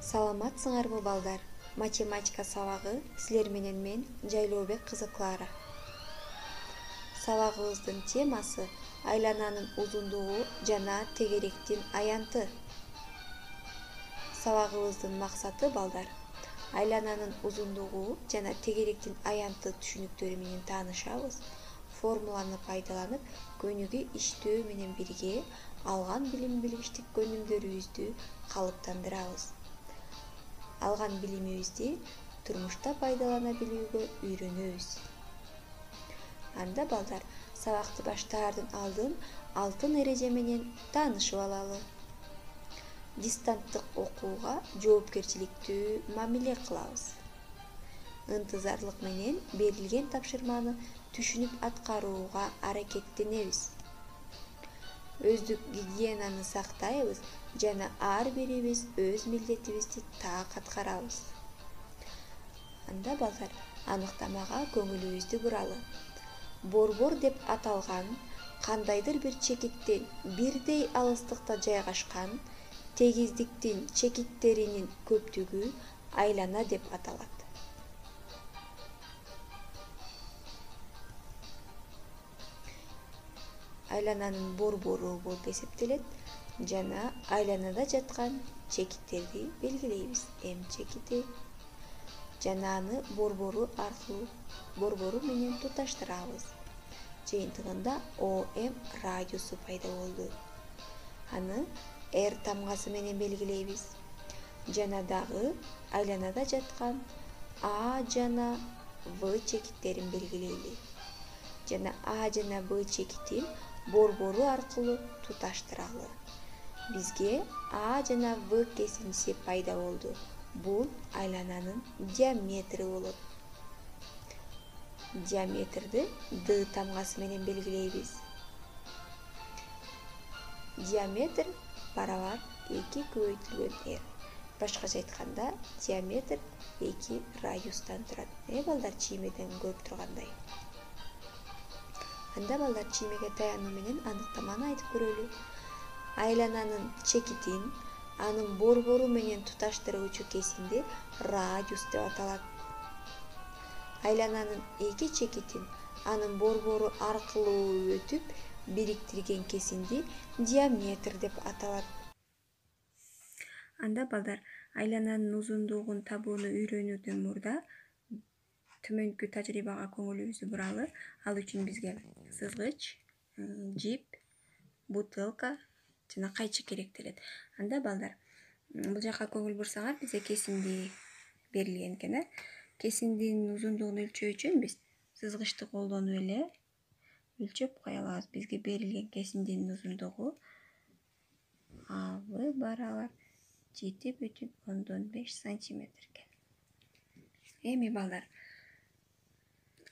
Саламатсыңарбы балдар? Математика сабагы силер менен мен Жайлообек кызы Клара. Сабагыбыздын темасы айлананын узундугу жана тегеректин аянты. Сабагыбыздын максаты балдар айлананын узундугу жана тегеректин аянты түшүнүктөрү менен таанышабыз. Формуланы пайдаланып көнүгүү иштөө менен бирге алган билим билиштик көнүмдөрүбүздү калыптандырабыз. Алган билимибизди турмушта пайдалана билүүгө үйрөнөбүз. Анда балдар сабакты баштаардын алдын алтын эреже менен таанышып алалы. Дистанттык окууга жоопкерчиликтүү мамиле кылабыз. Ынтызарлык менен берилген тапшырманы түшүнүп аткарууга аракеттенебиз. Өздүк гигиенаны сактайбыз жана ар бирибиз өз милдетибизди так аткарабыз. Анда балдар аныктамага көңүлүбүздү буралы. Борбор деп аталган кандайдыр бир чекиттен бирдей алыстыкта жайгашкан тегиздиктин чекиттеринин көптүгү айлана деп аталат. Айлананын борбору болуп эсептелет жана айланада жаткан чекиттерди белгилейбиз. М чекити жана аны борбору менен туташтырабыз. Жыйынтыгында ОМ радиусу пайда болду. Аны R тамгасы менен белгилейбиз. Жана дагы айланада жаткан А жана В чекиттерин белгилейли. Жана А жана В чекитин борбору аркылуу туташтыралы. Бизге А жана В кесиндиси пайда болду. Бул айлананын диаметри болот. Диаметрди Д тамгасы менен белгилейбиз. Диаметр барабар 2 көбөйтүлгөн R. Башкача айтканда, диаметр 2 радиустан турат. Балдар чиймеден көрүп тургандай. Анда балдар чиймеге таянуу менен аныктаманы айтып көрөлү. Айлананын чекитин анын борбору менен туташтыруучу кесинди радиус деп аталат. Айлананын эки чекитин анын борбору аркылуу өтүп бириктирген кесинди диаметр деп аталат. Анда балдар айлананын узундугун табууну үйрөнүүдөн мурда төмөнкү тажрыйбага көңүлүбүздү буралы. Ал үчүн бизге сызгыч, жип, бутылка жана кайчы керектелет. Анда балдар бул жака көңүл бурсаңар, бизге кесинди берилген экен. Кесиндин узундугун өлчөө үчүн биз сызгычты колдонуп эле өлчөп кое алабыз. Бизге берилген кесиндин узундугу АВ барабар 7,5 сантиметр экен. Эми балдар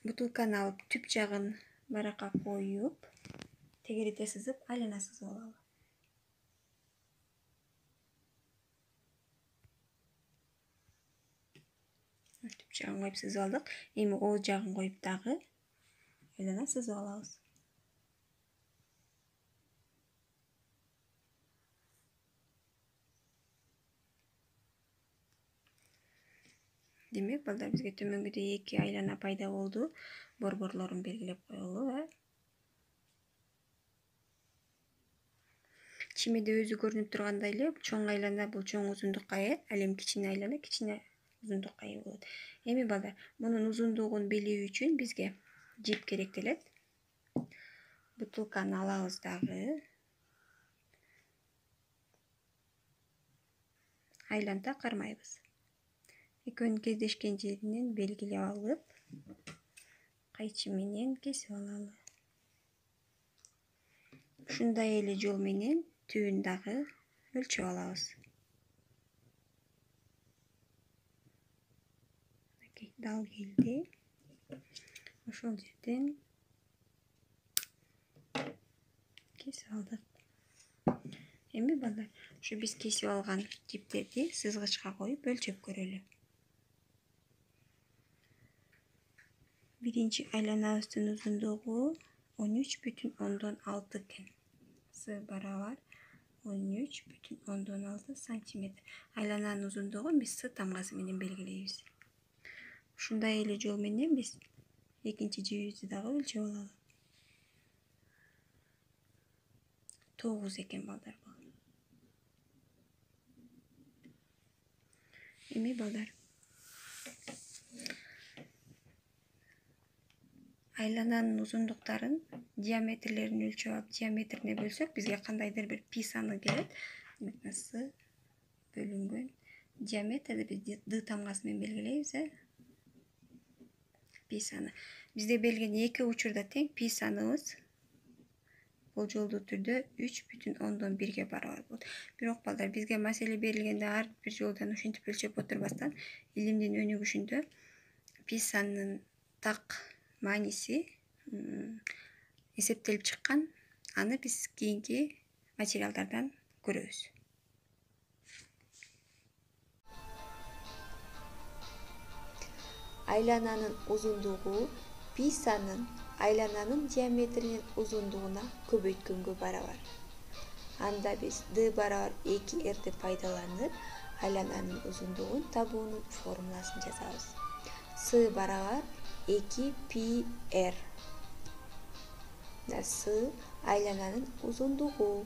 бутылканы алып түп жагын баракка коюп, тегерете сызып, айлана сызып алалы. Түп жагын коюп сызып алдык. Эми ол жагын коюп дагы айлана сызып алабыз. Демек, балдар бизге төмөнгүдөй 2 айлана пайда болду. Борборлорун белгилеп коелу. Чиймеде өзү көрүнүп тургандай эле чоң айлана бул чоң узундукка ээ, ал эми кичине айлана кичине узундукка ээ болот. Эми балдар мунун узундугун билүү үчүн бизге жип керектелет. Бутылканы алабыз дагы. Айланта кармайбыз. Экөөнүн кездешкен жеринен белгилеп алып, кайчы менен кесип алалы. Ушундай эле жол менен түбүн дагы өлчөп алабыз. Дал келди. Ошол жерден кесип алдык. Эми балдар, ушу биз кесип алган жиптерди сызгычка коюп өлчөп көрөлү. Биринчи айланабыздын узундугу 13,6 экен. С барабар 13,6 сантиметр. Айлананын узундугун биз С тамгасы менен белгилейбиз. Ушундай эле жол менен биз экинчи жибибизди дагы өлчөп алалы. 9 экен балдар бул. Эми балдар, айлананын узундуктарын диаметрлерин өлчөп алып, диаметрине бөлсөк, бизге кандайдыр бир пи саны келет. С бөлүнгөн диаметрди биз Д тамгасы менен белгилейбиз, пи саны. Бизде берилген эки учурда тең пи саныбыз болжолдуу түрдө 3,1 барабар болот. Бирок балдар, бизге маселе берилгенде ар бир жолдон ушинтип өлчөп отурбастан, илимдин өнүгүшүндө пи санынын так мааниси эсептелип чыккан. Аны биз кийинки материалдардан көрөбүз. Айлананын узундугу пи санын айлананын диаметринин узундугуна көбөйткөнгө барабар. Анда биз Д барабар 2R'ди пайдаланып, айлананын узундугун табуунун формуласын жазабыз. С барабар 2πr. С айлананын узундугу.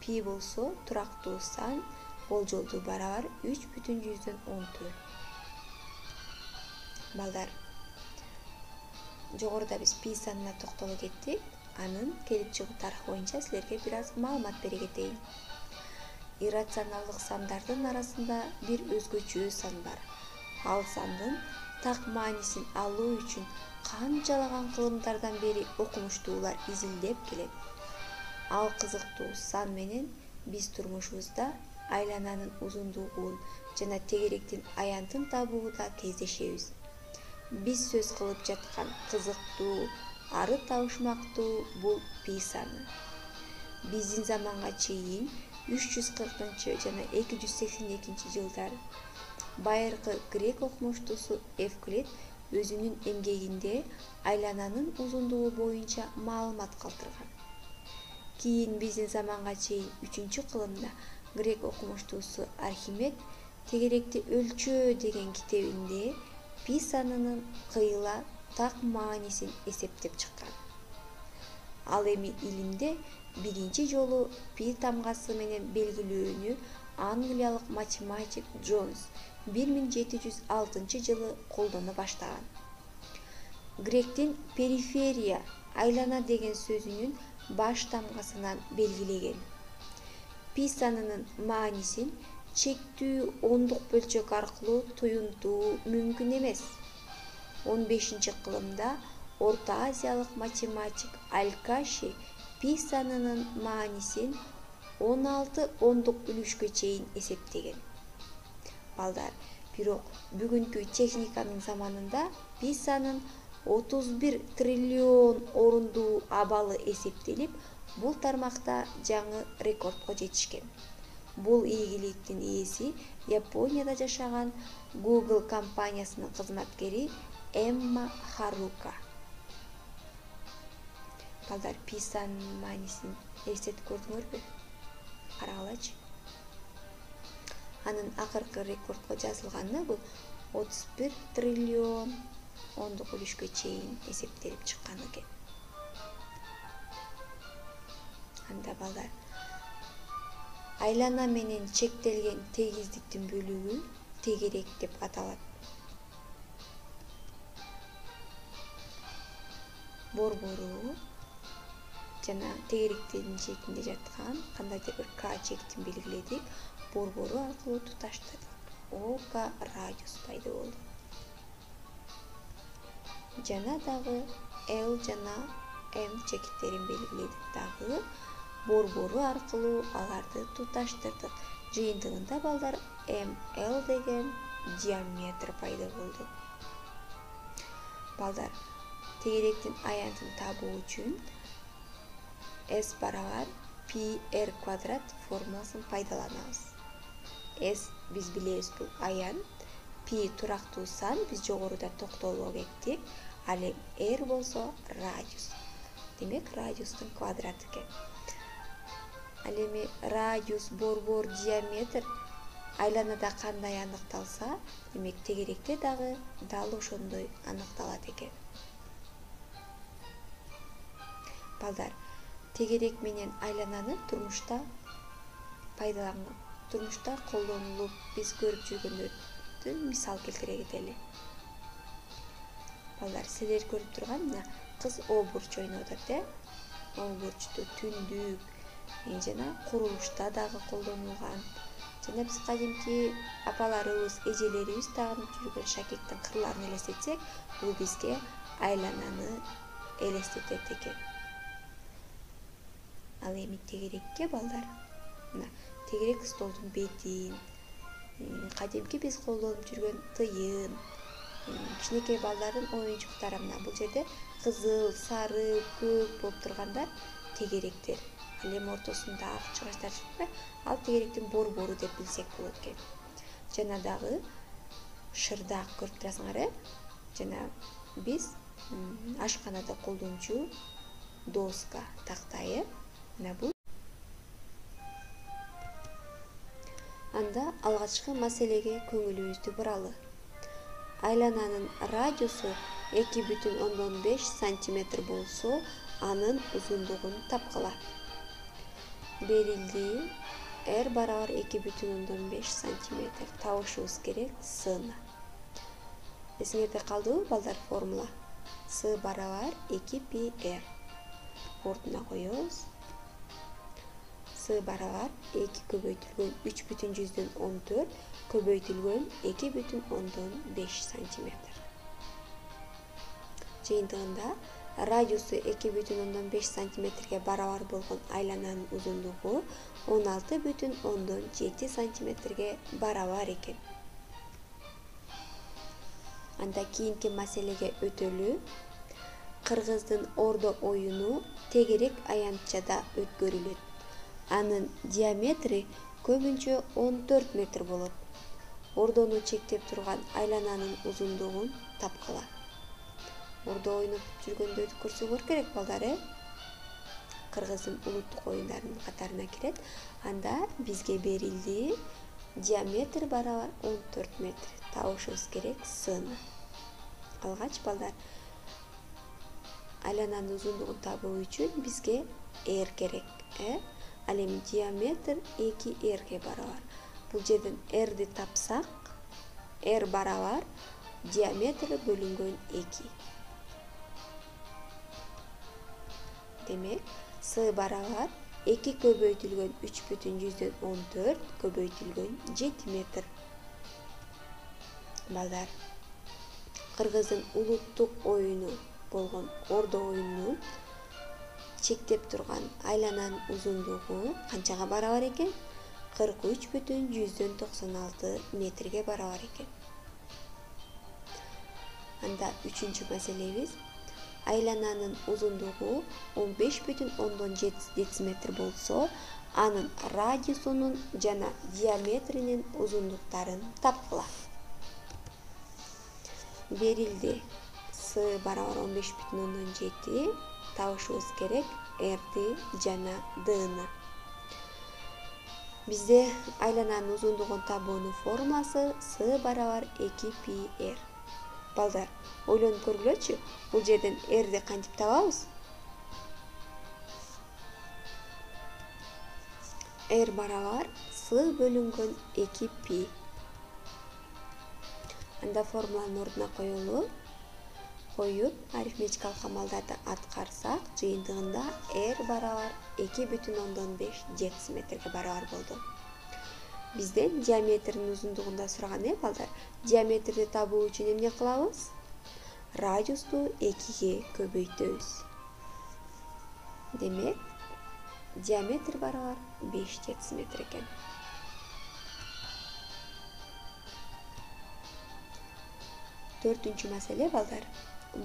Пи болсо турактуу сан, болжолдуу барабар 3,14. Балдар, жогоруда биз пи санына токтоло кеттик. Анын келип чыгуу тарыхы боюнча силерге бир аз маалымат бере кетейин. Иррационалдык сандардын арасында бир өзгөчө сан бар. Ал сандын так маанисин алуу үчүн канчалаган кылымдардан бери окумуштуулар изилдеп келет. Ал кызыктуу сан менен биз турмушубузда айлананын узундугун жана тегеректин аянтын табууда кездешебиз. Биз сөз кылып жаткан кызыктуу, ары табышмактуу бул пи саны. Биздин заманга чейин 340 жана 282 жылдар байыркы грек окумуштуусу Евклид өзүнүн эмгегинде айлананын узундугу боюнча маалымат калтырган. Кийин биздин заманга чейин 3-кылымда грек окумуштуусу Архимед тегеректи өлчөө деген китебинде пи санынын кыйла так маанисин эсептеп чыккан. Ал эми илимде биринчи жолу пи тамгасы менен белгилөөнү англиялык математик Джонс 1706 жылы колдоно баштаган. Гректин периферия, айлана деген сөзүнүн баш тамгасынан белгилеген. Пи санынын маанисин чектүү ондук бөлчөк аркылуу туюнтуу мүмкүн эмес. 15-кылымда Орто Азиялык математик Аль-Каши пи санынын маанисин 16 ондук үлүшкө чейин эсептеген. Балдар, бирок бүгүнкү техниканын заманында пи санын 31 триллион орундуу абалы эсептелип, бул тармакта жаңы рекордко жетишкен. Бул ийгиликтин ээси Японияда жашаган Google компаниясынын кызматкери Эмма Харука. Балдар, пи санынын маанисин элестетип көрдүңөрбү? Карагылачы. Анын акыркы рекордко жазылганы бул 31 триллион ондук үлүшкө чейин эсептелип чыккан экен. Анда балдар, айлана менен чектелген тегиздиктин бөлүгү тегерек деп аталат. Борбору жана тегеректин чегинде жаткан кандайдыр бир К чектин белгиледик. Борбору аркылуу туташтырдык. ОК радиус пайда болду. Жана дагы L жана M чекиттерин белгиледик дагы. Борбору аркылуу аларды туташтырдык. Жыйынтыгында балдар ML деген диаметр пайда болду. Балдар, тегеректин аянтын табуу үчүн S барабар πr квадрат формуласын пайдаланабыз. S биз билебиз бул аянт, π турактуу сан, биз жогоруда токтоло кеттик, ал эми R болсо радиус. Демек радиустун квадраты экен. Ал эми радиус, борбор, диаметр айланада кандай аныкталса, демек тегеректе дагы дал ошондой аныкталат экен. Балдар, тегерек менен айлананы турмушта пайдаланган, турмушта колдонулуп биз көрүп жүргөндөрдүн мисал келтире кетели. Балдар, силер көрүп турган мына кыз О бурч ойноп атат, О бурчту түндүк жана курулушта дагы колдонулган. Жана биз кадимки апаларыбыз, эжелерибиз тагынып жүргөн шакектин кырларын элестетсек, бул бизге айлананы элестетет экен. Ал эми тегерекке балдар, мына тегерек столдун бетин, кадимки биз колдонуп жүргөн тыйын, кичинекей балдардын оюнчуктары, мына бул жерде кызыл, сары, көк болуп тургандар тегеректер. Ал эми ортосунда ак чыгачтар чыкпы, ал тегеректин борбору деп билсек болот экен. Жана дагы шырдаак көрүп турасыңар, жана биз ашканада колдончу доска, тактай, мына бул. Анда алгачкы маселеге көңүлүбүздү буралы. Айлананын радиусу 2,5 сантиметр болсо, анын узундугун тапкыла. Берилди. R барабар 2,5 сантиметр. Табышыбыз керек С-ны. Эсиңерде калдыбы балдар формула? С барабар 2πr. Ордуна коебуз. С барабар 2 көбөйтүлгөн 3,14 көбөйтүлгөн 2,5 сантиметр. Жыйынтыгында радиусу 2,5 сантиметрге барабар болгон айлананын узундугу 16,7 сантиметрге барабар экен. Анда кийинки маселеге өтөлү. Кыргыздын ордо оюну тегерек аянтчада өткөрүлөт. Анын диаметри көбүнчө 14 метр болот. Ордону чектеп турган айлананын узундугун тапкыла. Ордо ойноп жүргөндөрдү көрсөңөр керек балдар, Кыргыздын улуттук оюндарынын катарына кирет. Анда бизге берилди диаметр барабар 14 метр. Табышыбыз керек С-ны. Алгач балдар, айлананын узундугун табуу үчүн бизге R керек. Ал эми диаметр 2R-ге барабар. Бул жерден R-ди тапсак, R барабар диаметр бөлүнгөн 2. Демек, С барабар 2 көбөйтүлгөн 3,14 көбөйтүлгөн 7 метр. Балдар, Кыргыздын улуттук оюну болгон ордо оюнунун чектеп турган айлананын узундугу канчага барабар экен? 43,96 метрге барабар экен. Анда үчүнчү маселебиз, айлананын узундугу 15,7 метр болсо, анын радиусунун жана диаметринин узундуктарын тапкыла. Берилди. С барабар 15,7, табышыбыз керек R-ди жана D-ны. Бизде айлананын узундугун табуунун формуласы С барабар 2πr. Балдар, ойлонуп көргүлөчү, бул жерден R-ди кантип табабыз? R барабар С бөлүнгөн 2π. Анда формуланын ордуна коелу. Коюп, арифметикалык амалдарды аткарсак, жыйынтыгында R барабар 2,5 дециметрге барабар болду. Бизден диаметринин узундугунда сураган балдар. Диаметрди табуу үчүн эмне кылабыз? Радиусту 2ге көбөйтөбүз. Демек, диаметр барабар 5 дециметр экен. Төртүнчү маселе балдар.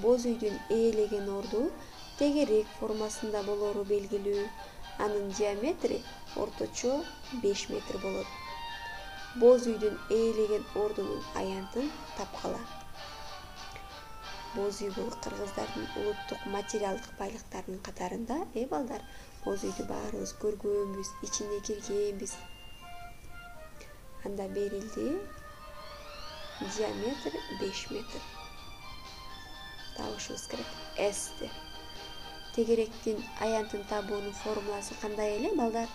Боз үйдүн ээлеген орду тегерек формасында болору белгилүү. Анын диаметри орточо 5 метр болот. Боз үйдүн ээлеген ордунун аянтын тапкыла. Боз үй бул кыргыздардын улуттук материалдык байлыктарынын катарында, балдар. боз үйдү баарыбыз көргөнбүз, ичине киргенбиз. Анда берилди диаметр 5 метр. Табышыбыз керек S'ти. Тегеректин аянтын табуунун формуласы кандай эле, балдар?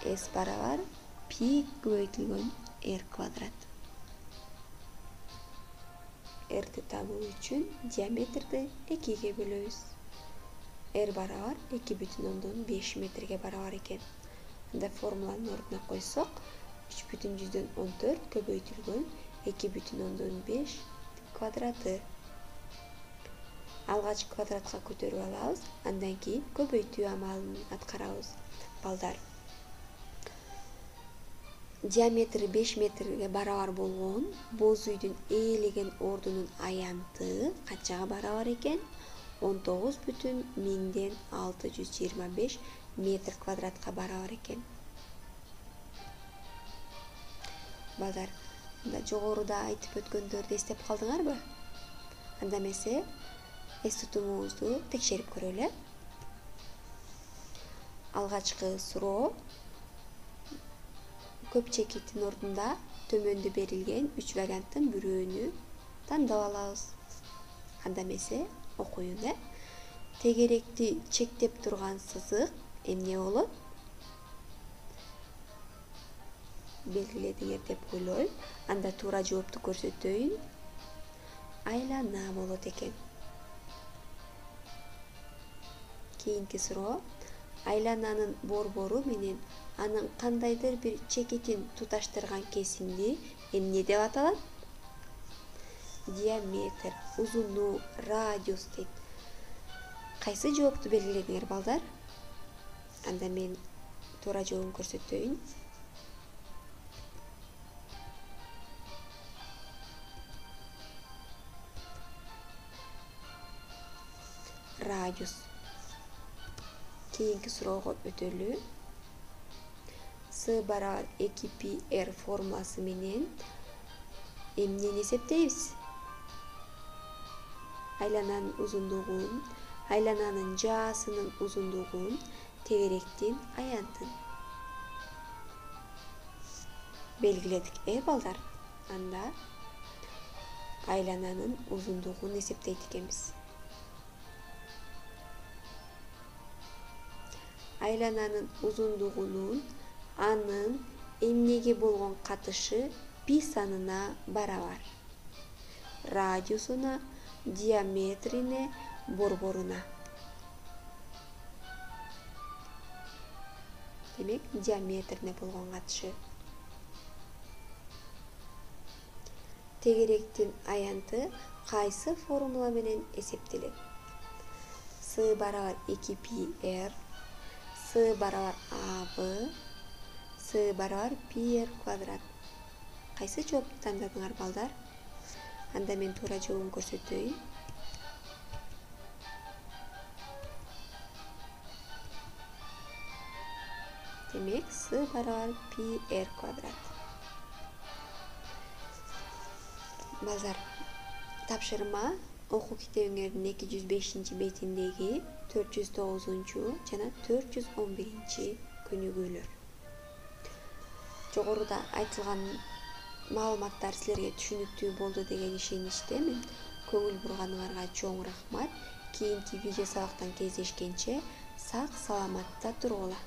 S барабар пи көбөйтүлгөн R квадрат. R'ти табуу үчүн диаметрди 2ге бөлөбүз. R барабар 2,5 метрге барабар экен. Анда формуланын ордуна койсок, 3,14 көбөйтүлгөн 2,5 квадраты. Алгач квадратка көтөрүп алабыз, андан кийин көбөйтүү амалын аткарабыз. Балдар, диаметри 5 метрге барабар болгон боз үйдүн ээлеген ордунун аянты канчага барабар экен? 19,625 метр квадратка барабар экен. Балдар, жогоруда айтып өткөндөрдү эстеп калдыңарбы? Анда эмесе эс тутумубузду текшерип көрөлү. Алгачкы суроо көп чекиттин ордунда төмөндө берилген 3 варианттын бирөөнү тандап алабыз. Анда эмесе окуйун. Тегеректи чектеп турган сызык эмне болот? Белгиледиңер деп ойлойм. Анда туура жоопту көрсөтөйүн. Айлана болот экен. Кийинки суроо. Айлананын борбору менен анын кандайдыр бир чекитин туташтырган кесимди эмне деп аталат? Диаметр, узундук, радиус дейт. Кайсы жоопту белгиледиңер, балдар? Анда мен туура жообун көрсөтөйүн. Радиус. Кийинки суроого өтөлү. С барабар 2πr формуласы менен эмнени эсептейбиз? Айлананын узундугун, айлананын жаасынын узундугун, тегеректин аянтын белгиледик, балдар. Анда айлананын узундугун эсептейт экенбиз. Айлананын узундугунун анын эмнеге болгон катышы пи санына барабар. Радиусуна, диаметрине, борборуна. Демек, диаметрине болгон катышы. Тегеректин аянты кайсы формула менен эсептелет? С барабар 2πr, С барабар АБ, С барабар πr квадрат. Кайсы жоопту тандадыңар, балдар? Анда мен туура жообун көрсөтөйүн. Демек, С барабар πr квадрат. Балдар, тапшырма окуу китебиңердин 205 бетиндеги 409 жана 411 көнүгүүлөр. Жогоруда айтылган маалыматтар силерге түшүнүктүү болду деген ишеничтемин. Көңүл бурганыңарга чоң рахмат. Кийинки видео сабактан кездешкенче сак саламатта тургула.